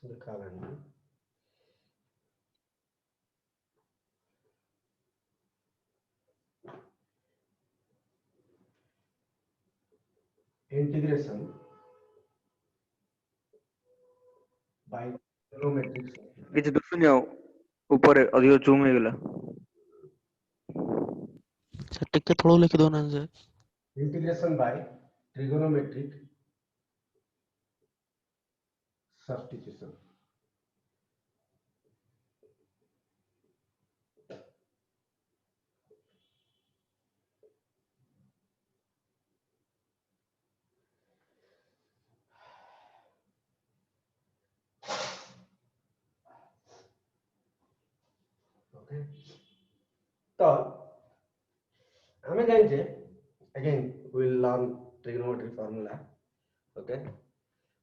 दिखावानी integration by trigonometric କିଛି ଦୁସୁନି ଆଉ ଉପରେ ଅଧିକ ଜୁମ୍ ହେଇଗଲା। सर टिके थोड़ा लिख दो ना sir. Integration by trigonometric substitution. Okay, तो हमें जानिए again we will learn trigonometry formula. Okay,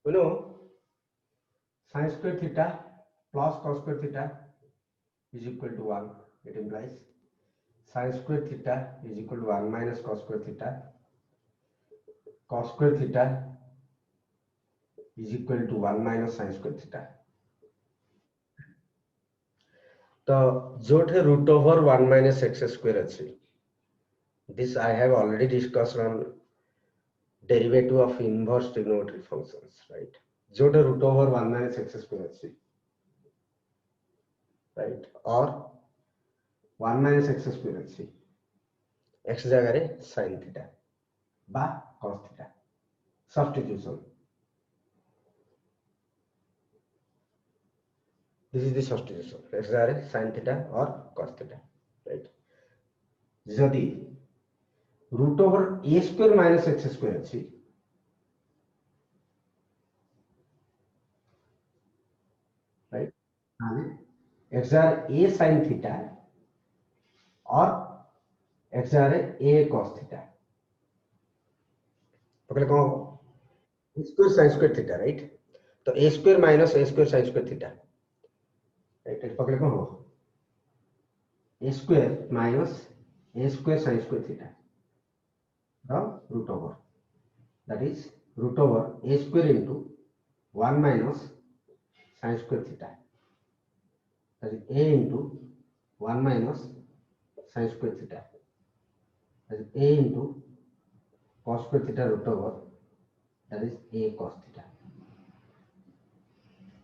we know sin square theta plus cos square theta is equal to 1. It implies sin square theta is equal to 1 minus cos square theta. Cos square theta is equal to 1 minus sin square theta. तो जो थे root over 1 minus x square अच्छी, this I have already discussed on derivative of inverse trigonometric functions, right? जो थे root over 1 minus x square अच्छी, right? और 1 minus x square अच्छी, x जगह रे sin theta बा cos theta, substitution. This is the substitution. x जगह रे sin theta और cos theta, right? यदि root over a square minus x square अच्छी, right? x जगह a sin theta और x जगह रे a cos theta. पकड़े कौन हो? a square sin square theta, right? तो a square minus a square sin square theta, right? पकड़े कौन हो? a square minus a square sin square theta from root over, that is root over a square into 1 minus sin square theta, that is a into 1 minus sin square theta, that is a into cos square theta root over, that is a cos theta.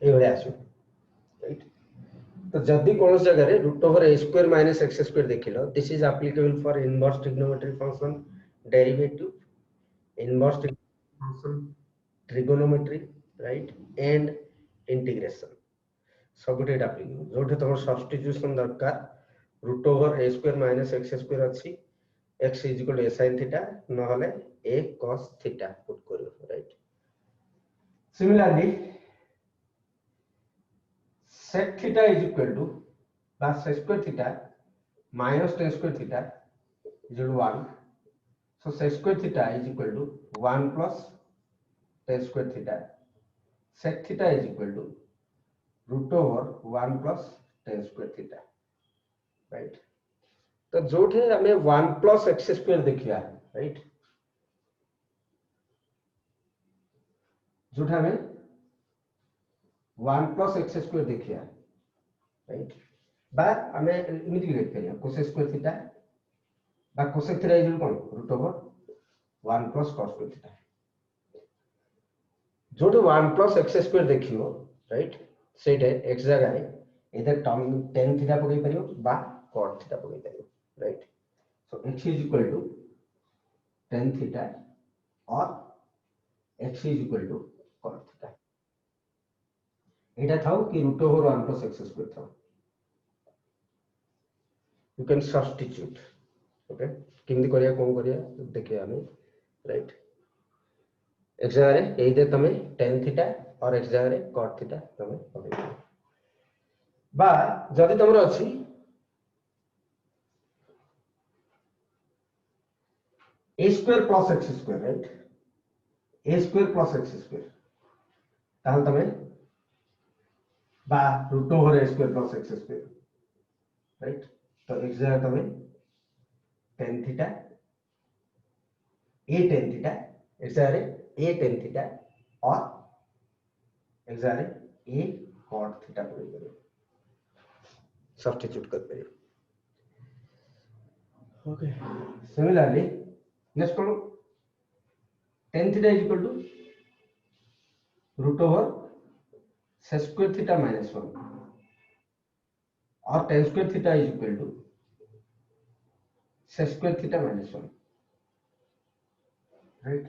ये बड़े आसु, right? तो जल्दी कौन सी जगह रे root over a square minus x square देखी लो. This is applicable for inverse trigonometric function, derivative, inverse trigonometric function, trigonometry, right? And integration. सब गुटे applicable. जोटे तमर substitution दरकार root over a square minus x square अच्छी, x is equal to a sin theta, न हले a cos theta put करो, right? Similarly, sec theta is equal to plus sec square theta minus tan square theta is equal to 1. So sec square theta is equal to 1 plus tan square theta. Sec theta is equal to root over 1 plus tan square theta, right? तो जो थे हमें 1 plus x square देखिया, right? जो थे हमें 1 plus x square देखिया, right? बार हमें इमीडिएटली लिख करिए cos square theta बा cos theta is equal to root over 1 plus cos square theta. जो थे 1 plus x square देखियो, right? सेटे x जगह रे इधर tan theta पकई परियो बा cot theta पकई परियो, right? So x is equal to tan theta और x is equal to cot theta. एटा थाओ कि root over 1 plus x square Thao. You can substitute, okay? किंदी करिया कौन करिया देखिए हमें, right? x जगह रे इधर तमे tan theta और x जगह रे cot theta तमे पकई परियो. बा जदि तमरो अछि a square plus x square, right? a square plus x square ताहल तमे बा root over a square plus x square, right? तो x जगह तमे tan theta a tan theta x जगह रे a tan theta और x जगह रे a cot theta पुरे करियो सब्स्टिट्यूट कर परियो ओके सिमिलरली नेक्स्ट कौन tan theta is equal to root over sec square theta minus 1 or tan square theta is equal to sec square theta minus 1 right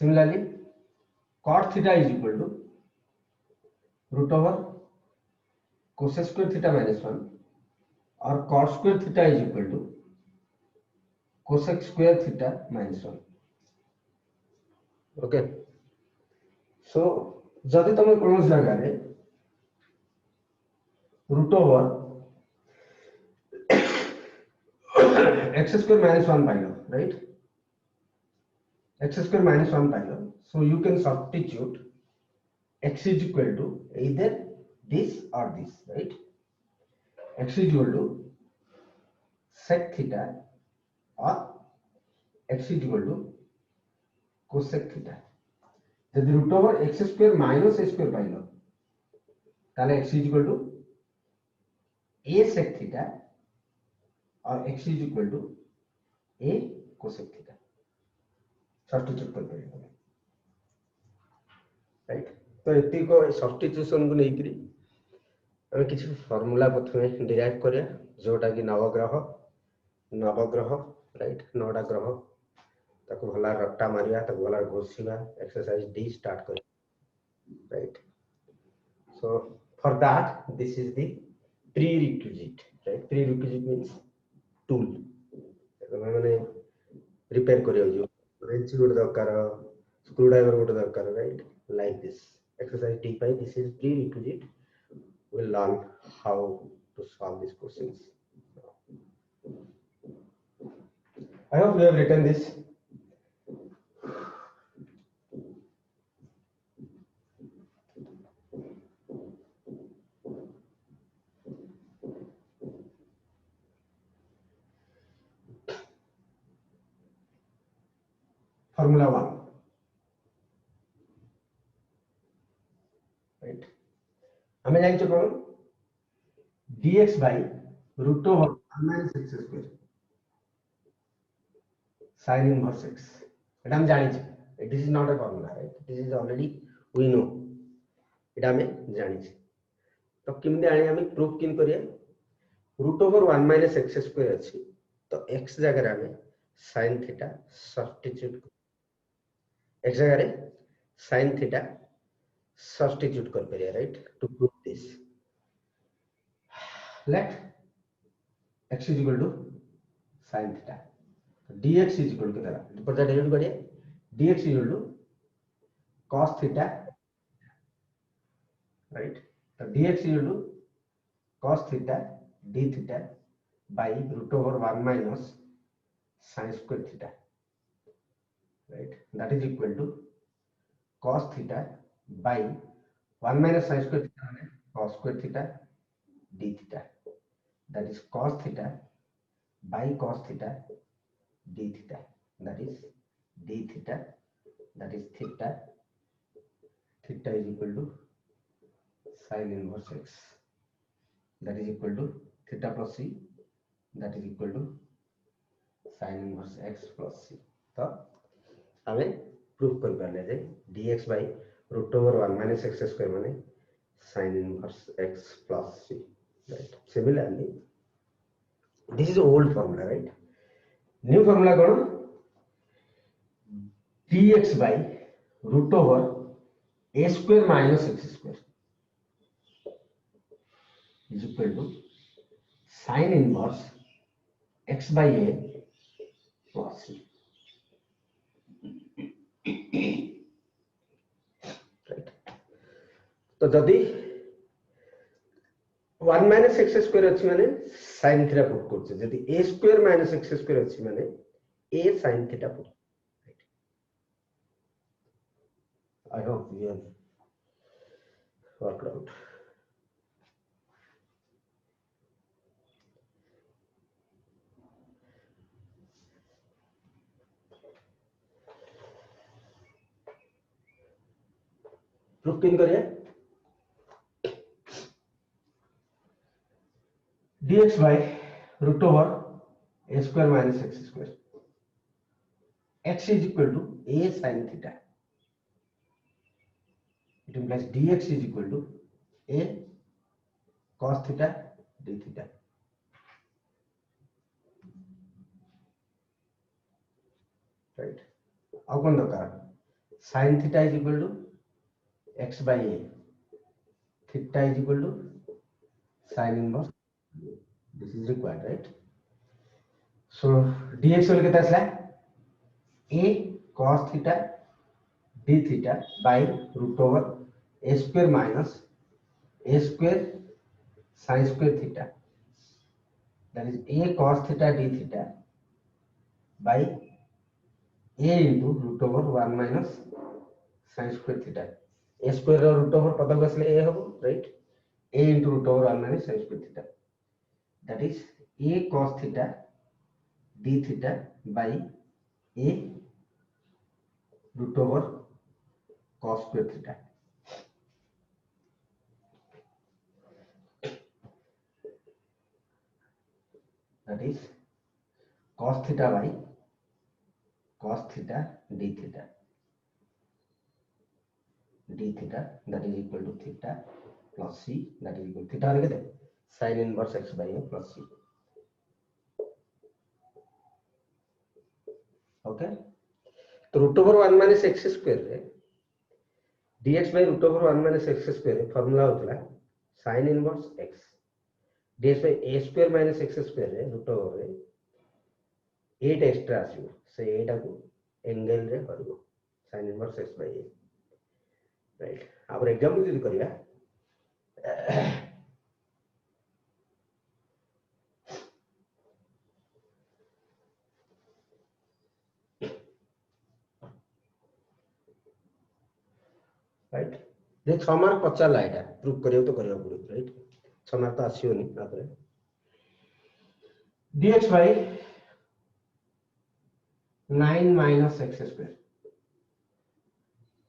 similarly cot theta is equal to root over cosec square theta minus 1 or cot square theta is equal to cosec square theta minus 1 okay so जदि तुम कौन जगह रे root over x square minus 1 pilo right x square minus 1 pilo so you can substitute x is equal to either this or this right x is equal to sec theta or x is equal to cosec theta जब root over x square minus a square पाइलो ताले x is equal to a sec theta और x is equal to a cosec theta substitute कर परियो right तो एती को substitution को नहीं करी हमें किसी फार्मूला प्रथमे डिराइव करिया जोटा कि नवग्रह राइट नौटा ग्रह ताको भला रट्टा मारिया ताको भला घोषिबा एक्सरसाइज डी स्टार्ट कर right so for that this is the prerequisite right prerequisite means tool माने रिपेयर करियो जो wrench गोट दरकार स्क्रू ड्राइवर गोट दरकार right like this exercise d5 this is prerequisite we'll learn how to solve these questions I hope you have written this formula 1 right हमें जानिछ कोन dx by root over 1 minus x square sin inverse x এটা हम जानिछ it is not a formula right this is already we know এটা हमें जानिछ तो किमदे आनी हमें proof किन करिया root over 1 minus x square अछि तो x जगह रे हमें sin theta सब्स्टिट्यूट x जगह रे sin theta सब्स्टिट्यूट कर परिया right to prove this let x is equal to sin theta dx is equal to कितना पर डेरिवेट करिए dx is equal to cos theta right तो dx is equal to cos theta d theta by root over 1 minus sin square theta right that is equal to cos theta by 1 minus sin square theta माने cos square theta d theta that is cos theta by cos theta d theta that is d theta that is theta theta is equal to sin inverse x that is equal to theta plus c that is equal to sin inverse x plus c तो हमें proof कर पाले जे dx by root over 1 minus x square माने sin inverse x plus c right similarly this is old formula right new formula कौन dx by root over a square minus x square is equal to sin inverse x by a plus c right तो जदि 1 minus x square अछि माने sin theta put करछ जदि a square minus x square अछि माने a sin theta put right I hope you have worked out proof किन करिए dx by root over a square minus x square. X is equal to a sin theta. It implies dx is equal to a cos theta d theta. Right. How come the sin theta is equal to x by a. Theta is equal to sin inverse. This is required, right? So dx will get us a cos theta d theta by root over a square minus a square sin square theta. That is a cos theta d theta by a into root over 1 minus sin square theta. A square or root over पता को इसलिए a होगा, right? A into root over 1 minus sin square theta. That is a cos theta d theta by a root over cos square theta. That is cos theta by cos theta d theta. D theta that is equal to theta plus c that is equal to theta लिख दे sin inverse x by a plus c. Okay, तो root over 1 minus x square रे dx by root over 1 minus x square रे formula होतला sin inverse x dx by a square minus x square रे root over रे 8 extra आसीबो से एटा को angle रे करबो sin inverse x by a. Right अब एग्जांपल यदि करिया राइट जे 6 मार्क पचाला एटा प्रूफ करियो तो करियो पड़ो, राइट 6 मार्क तो आसीओनी आपर dx by 9 minus x square.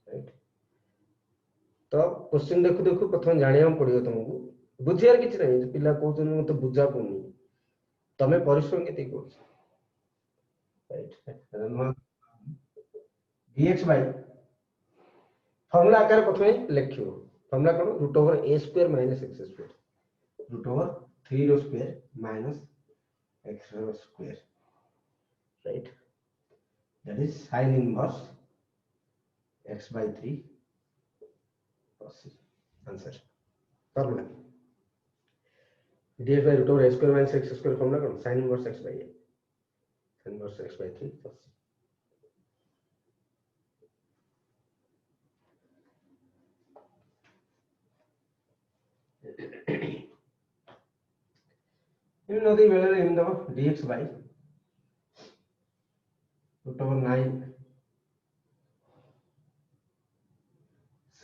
Right तो क्वेश्चन देखु देखु प्रथम जानिया पड़ियो तुमको बुझियार किछ नहीं पिला कहउछन मते बुझा पउनी तमे परिश्रम केते करछ, राइट dx by फॉर्मूला आकार प्रथम लिखियो फॉर्मूला कोन root over a square minus x square root over 3 row square minus x रो square, right that is sin inverse x by 3 plus c. Answer formula dx by root over a square minus x square formula कौन sin inverse x by a sin inverse x by 3 plus c. You know the value in the dx by root over 9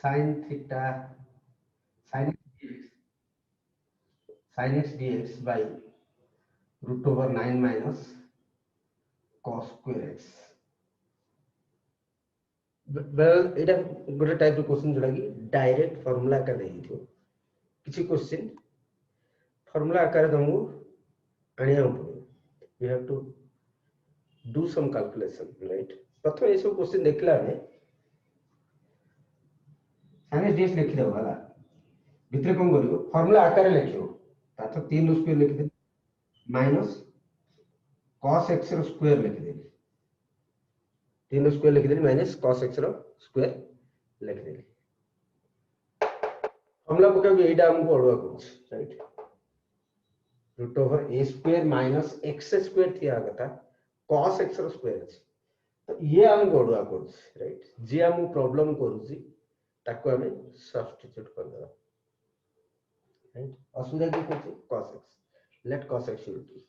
sin theta sin x dx by root over 9 minus cos square x. well एटा गोटे type रो question जोडा की direct formula आकार दे दियो किछि question formula आकार दमु आनिया पड़ो you have to do some calculation, right प्रथम ए सब क्वेश्चन देखला ने साइनस dx लिखि दो वाला भितर कोन करियो फार्मूला आकार लिखियो तातो 3 रो स्क्वायर लिखि दे माइनस cos x रो स्क्वायर लिखि दे 3 रो स्क्वायर लिखि दे माइनस cos x रो स्क्वायर लिखि दे फार्मूला पका के एटा हमको अडवा कुछ, right root over a square minus x square थिया कथा cos x रो स्क्वायर अछि तो ये हमको अडवा कुछ, राइट जे हम प्रॉब्लम करूची ताको हमें सब्स्टिट्यूट कर दो, राइट असुविधा की Kochi cos x let cos x equal to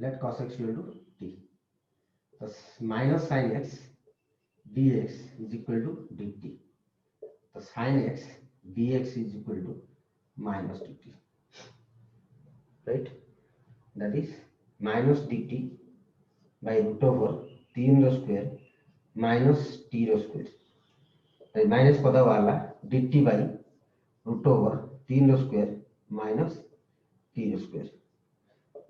let cos x equal to t plus minus sin x dx is equal to dt तो sin x dx is equal to minus dt, right that is minus dt by root over 3 row square minus t रो स्क्वायर तो minus पद वाला dt by root over 3 square minus t square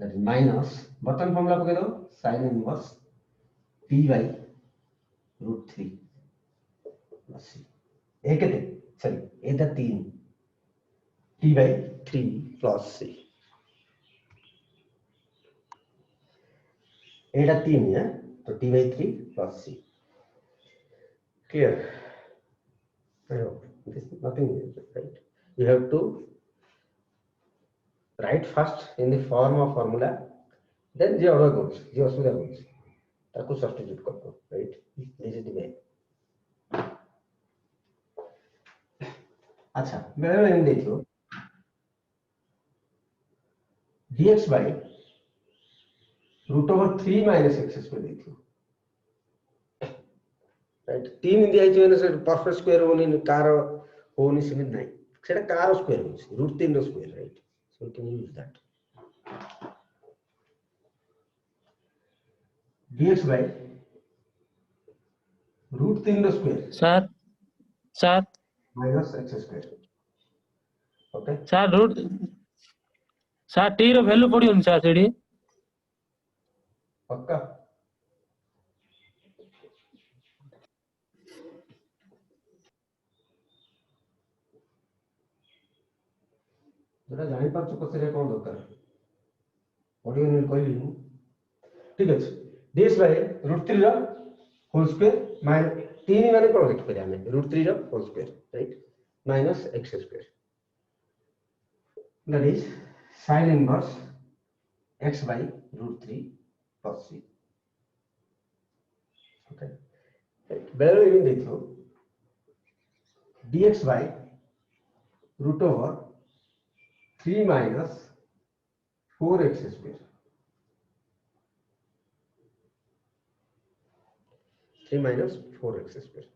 that is minus बटन formula पके दो sin inverse p by √3 plus c ए केते सॉरी ए दा 3 t by 3 प्लस c एटा 3 है तो t by 3 plus c clear I hope this is nothing right you have to write first in the form of formula then the order goes the असुविधा goes ताको substitute कर दो right this is the way अच्छा मेरे में देखो dx by √3 minus x square देखो right 3 India जो है परफेक्ट स्क्वायर होनी कार होनी सीमित नहीं सेटा कार स्क्वायर हो √3 रो square right so we can use that dx by √3 row square sir minus x square okay sir root sir t rho value पड़ियो न सर सेडी पक्का जोटा जानि पारछु पछरे कोन दरकार ऑडियो ने कहली हूं ठीक अछि dx by √3 rho whole square minus 3 माने कोन लिख परिया हमें √3 rho whole square right minus x square that is sin inverse x by √3 plus c okay right below even देखो dx by √3 minus 4x square 3 minus 4x square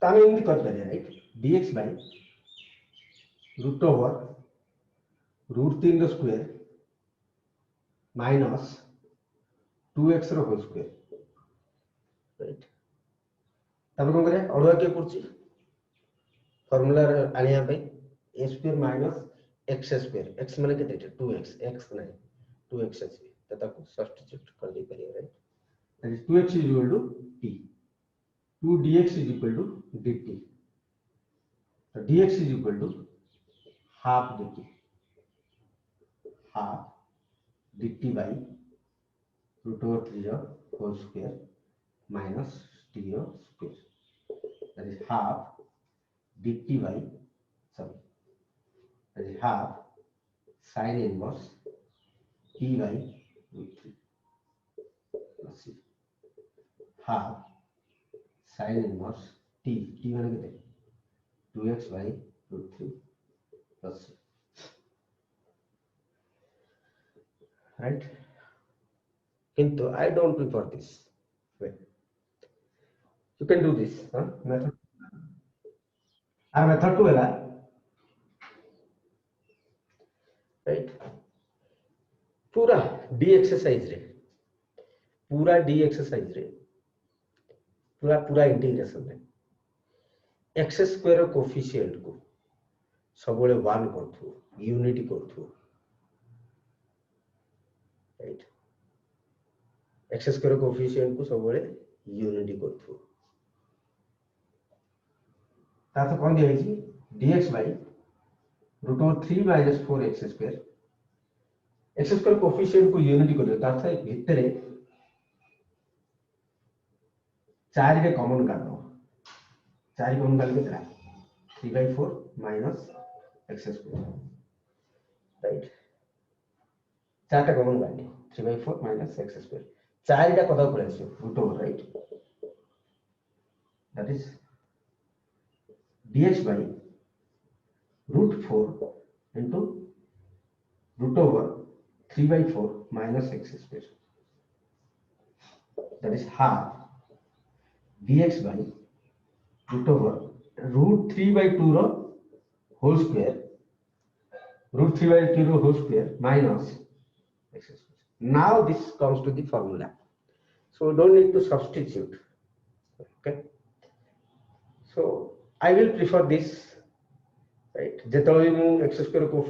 तामे इनकी कर परिया right dx by √3 row square minus 2x रो whole square right तब कोन करे अडुआ के पुरची फार्मूला आनिया पे a square minus x square x माने केते 2x x नहीं 2x अछि तता को सब्स्टिट्यूट कर दे परिया right that is 2x is equal to p 2 dx is equal to dt so dx is equal to half dt half dt by √3 whole square minus t square that is half dt by sorry that is half sin inverse t by √3 plus c half sin inverse t माने कितने 2x by √3 plus c right किंतु I don't prefer this way you can do this method our method to है right पूरा d exercise रे पूरा d exercise रे पूरा पूरा इंटीग्रेशन रे x स्क्वायर कोएफिशिएंट को सबले 1 करथु यूनिटी करथु राइट x स्क्वायर कोएफिशिएंट को सबले यूनिटी करथु तातो कोन दिया है dx by √3 minus 4x square x square coefficient को यूनिटी कर तातो भितरे 4 के कॉमन काढो 4 कॉमन काढले केतरा 3/4 minus x square राइट 4 टा कॉमन काढले 3/4 minus x square 4 टा कदा पड़े आछो √, right that is dx by √4 into √3/4 minus x square that is half dx by √3/2 रो whole square √3/2 रो whole square minus x square Now this comes to the formula. So we don't need to substitute. Okay. So I will prefer this, right? जेतବେଳେ ମୁଁ x square को